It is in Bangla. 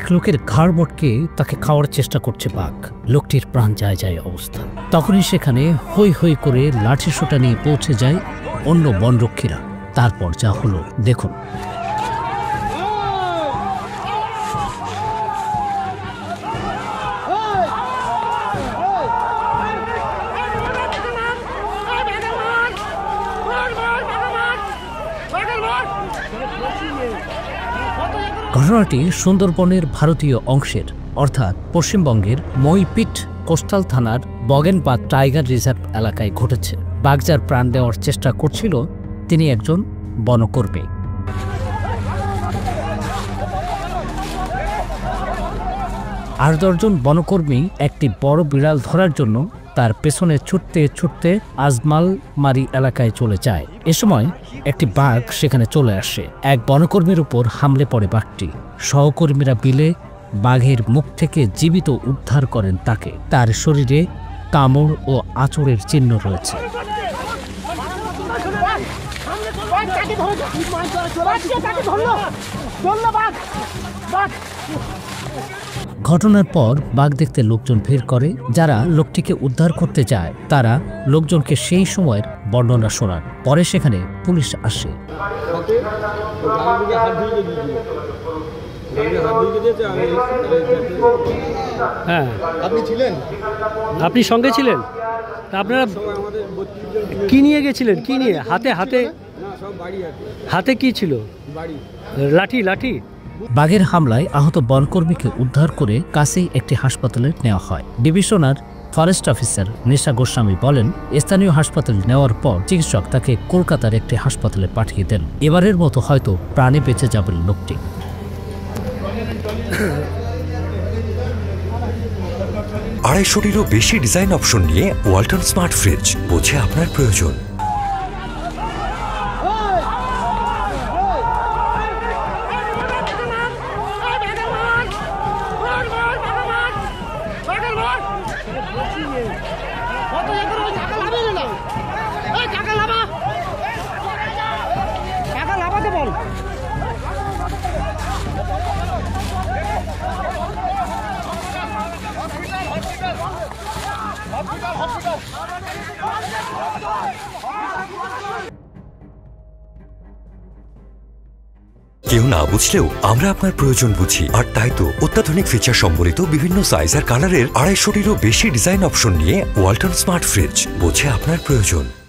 এক লোকের ঘাড় মটকে তাকে খাওয়ার চেষ্টা করছে বাঘ। লোকটির প্রাণ যায় যায় অবস্থা। তখনই সেখানে হৈ হৈ করে লাঠি সোঁটা নিয়ে পৌঁছে যায় অন্য বনরক্ষীরা। তারপর যা হলো দেখুন। ঘটনাটি সুন্দরবনের ভারতীয় অংশের অর্থাৎ পশ্চিমবঙ্গের মইপিট কোস্টাল থানার বগেনপাত টাইগার রিজার্ভ এলাকায় ঘটেছে। বাঘ যার প্রাণ দেওয়ার চেষ্টা করছিল তিনি একজন বনকর্মী। আর 10 জন বনকর্মী একটি বড় বিড়াল ধরার জন্য তার পেছনে ছুটতে ছুটতে আজমালমারি এলাকায় চলে যায়। এ সময় একটি বাঘ সেখানে চলে আসে। এক বনকর্মীর উপর হামলে পড়ে বাঘটি। সহকর্মীরা মিলে বাঘের মুখ থেকে জীবিত উদ্ধার করেন তাকে। তার শরীরে কামড় ও আঁচড়ের চিহ্ন রয়েছে। ঘটনার পর বাঘ দেখতে লোকজন ভিড় করে। যারা লোকটিকে উদ্ধার করতে যায় তারা লোকজনকে সেই সময়ের বর্ণনা শোনান। পরে সেখানে পুলিশ আসে। হ্যাঁ, আপনি ছিলেন? আপনি সঙ্গে ছিলেন? আপনারা কি নিয়ে গেছিলেন? কি নিয়ে? হাতে হাতে হাতে কি ছিল? লাঠি। লাঠি। বাঘের হামলায় আহত বনকর্মীকে উদ্ধার করে কাছেই একটি হাসপাতালে নেওয়া হয়। ডিভিশনাল ফরেস্ট অফিসার নিশা গোস্বামী বলেন, স্থানীয় হাসপাতালে নেওয়ার পর চিকিৎসক তাকে কলকাতার একটি হাসপাতালে পাঠিয়ে দেন। এবারের মতো হয়তো প্রাণে বেঁচে যাবেন লোকটি। 250-টিরও বেশি ডিজাইন অপশন নিয়ে ওয়ালটন স্মার্ট ফ্রিজ, বোঝে আপনার প্রয়োজন। কেউ না বুঝলেও আমরা আপনার প্রয়োজন বুঝি, আর তাই তো অত্যাধুনিক ফিচার সম্বলিত বিভিন্ন সাইজ আর কালারের 250-টিরও বেশি ডিজাইন অপশন নিয়ে ওয়ালটন স্মার্ট ফ্রিজ, বোঝে আপনার প্রয়োজন।